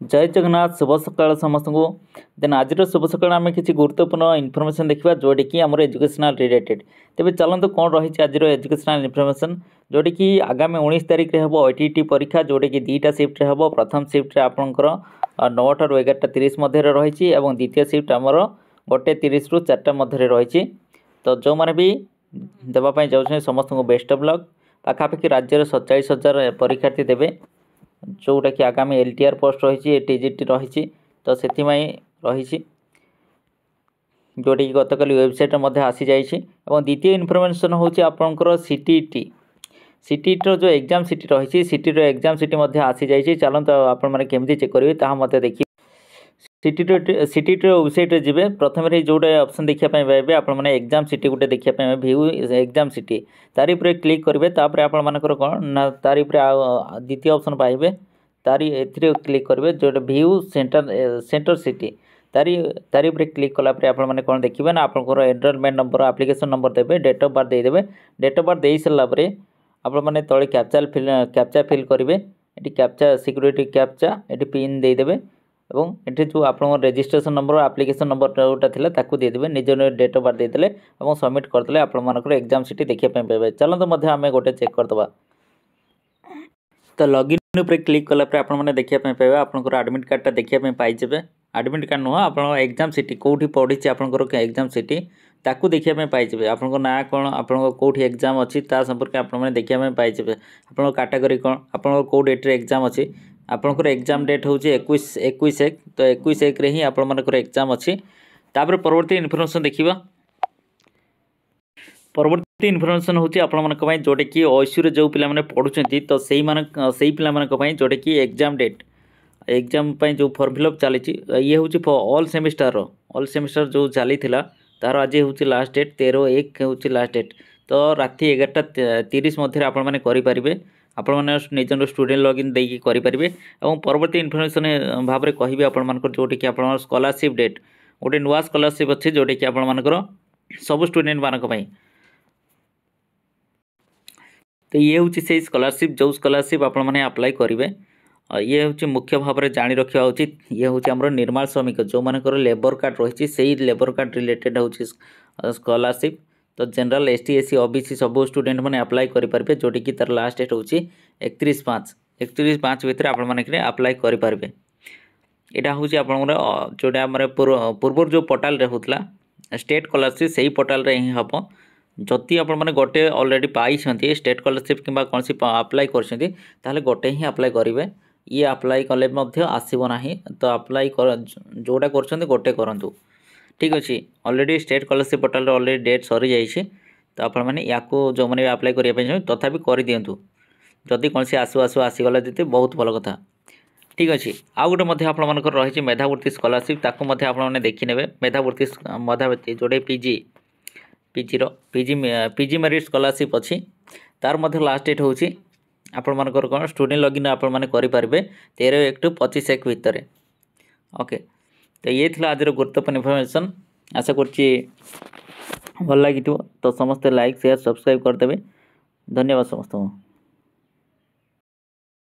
जय जगन्नाथ शुभ सकाल समस्त को देन आज शुभ सकाल आम किसी गुरुत्वपूर्ण इनफर्मेशन देखा जोटी कि आम एजुकेशनल रिलेटेड तेज चलते कौन रही आज एजुकेशनल इनफर्मेशन जोटी कि आगामी 19 तारिख हम ओटीटी परीक्षा जोटी कि दुईटा सिफ्ट हम प्रथम सिफ्ट आपंकर 9 ରୁ 11:30 मध्य रही और द्वितीय सिफ्ट आमर 1:30 ରୁ 4ଟା मध्य रही। तो जो मैंने भी देवाई जाऊँ समस्त को बेस्ट ऑफ लक। पाखापाखि राज्य 47,000 परीक्षार्थी देवे जोटा कि आगामी एलटीआर पोस्ट रही टीजीटी रही तो से रही जोटी गतकाली वेबसाइट आसी जाइए। द्वितीय इनफर्मेशन हूँ आपंकर सीटीटी सीटीटी जो एग्जाम सीटी रही सीटी एग्जाम सीटी आसी जाइए। चलते आपण मैंने केमती चेक करेंगे ताकि देखिए सीटीटी वेबसाइट रे जिबे प्रथम जोटा ऑप्शन देखिए पाइबे आपण माने एग्जाम सीटी गोटे देखिए पाइबे व्यू एग्जाम सीटी तारी पर क्लिक करेंगे तापर आपण मानकर कौन ना तारी पर द्वितीय ऑप्शन पाइबे तारी एथिरे क्लिक करेंगे जोटा व्यू सेंटर सीटी तारी पर क्लिक कला आपण माने कौन देखिए ना आपंकर एनरोलमेंट नंबर एप्लिकेशन नंबर देवे डेट ऑफ बर्थ देदेवे डेट ऑफ बर्थ दे सारा पर आपण माने तले कैप्चा फिल करेंगे ये कैप्चा सिक्योरिटी कैप्चा ये पिन देदेवे और ये जो आप रेजिस्ट्रेशन नंबर एप्लिकेशन नंबर जोटा थी ताकू देदेवे निज डेट ऑफ बर्थ देते और सबमिट करदे आपर एग्जाम सीटी देखिए पाइबे। चलते आम गोटे चेक करदे तो लॉगिन पर क्लिक कलापर आपने देखिए पाइबे आपंकर एडमिट कार्डटा देखिए पाइबे एडमिट कार्ड नुह आप एग्जाम सीटी कौटी पढ़ी आपंकर एग्जाम सीटी ताकू देखिए पाइबे आपन ना कौन आप कौटी एग्जाम अच्छी संपर्क आपने देखिए पाइबे आप कैटेगरी कौन आप कौ डेट एग्जाम अच्छी आपंकर एग्जाम डेट हूँ 21/1 तो 21/1 रे ही आपंकर एग्जाम अच्छी। तापर परवर्ती इनफर्मेशन देखा परवर्ती इनफर्मेशन हूँ आपण जोटे कि ओएसयू जो पिला पढ़ुं तो से पिला जोटे कि एग्जाम डेट एग्जाम जो फॉर्म फिलअप चली ये हूँ ऑल सेमिस्टर जो चली तार आज हूँ लास्ट डेट 13/1 हूँ लास्ट डेट तो राति 11:30 मध्य आपने करेंगे आपण मैंने निज स्टूडेंट लॉगिन देकी करेंगे। और परवर्ती इनफर्मेशन भाव में कहि आपर जोटी कि आप स्कॉलरशिप डेट गोटे नुआ स्कॉलरशिप अच्छे जोटी कि आपर सब स्टूडेंट मानक तो ये हूँ से स्कॉलरशिप जो स्कॉलरशिप आपने अप्लाई करेंगे ये हूँ मुख्य भाव में जाणी रखा उचित। ये हूँ आम निर्माण श्रमिक जो मानकर लेबर कार्ड रही से लेबर कार्ड रिलेटेड हूँ स्कॉलरशिप तो जनरल एसटी एससी ओबीसी सब स्टूडेंट मैंने अप्लाई करेंगे जोटी कि तार लास्ट डेट हूँ 31/5 भितर आपने अप्लाई करेंगे। यहाँ हूँ आप जोटा पूर्व जो पोर्टाल रे होता स्टेट स्कॉलरशिप से ही पोर्टाल रे ही हम जदि आप गोटे ऑलरेडी पाई स्टेट स्कॉलरशिप कि कौन सी अप्लाई कर गोटे ही अप्लाई करेंगे ये अप्लाई कले आसब ना तो अप्लाई जोटा कर गोटे करूँ ठीक अच्छे। Already state scholarship portal already date सरी जाइए तो आपने या जो मैंने अप्लाई करने तथापि कर दिंतु जदि कौन सी आसीगला देते बहुत भल कथा ठीक अच्छे। आउ गोटे आपर रही मेधावृत्ति स्कॉलरशिप ताकू आपने देखने मेधावृत्ति जोड़े पीजी मेरिट स्कॉलरशिप अच्छी तार लास्ट डेट हूँ आपर कौन स्टूडेंट लॉगिन आपने करेंगे 13/1 to 25/1 भितर ओके। तो ये थी आज गुरुत्वपूर्ण इनफर्मेशन आशा कर भल लगी तो समस्ते लाइक शेयर सब्सक्राइब करदे। धन्यवाद समस्त।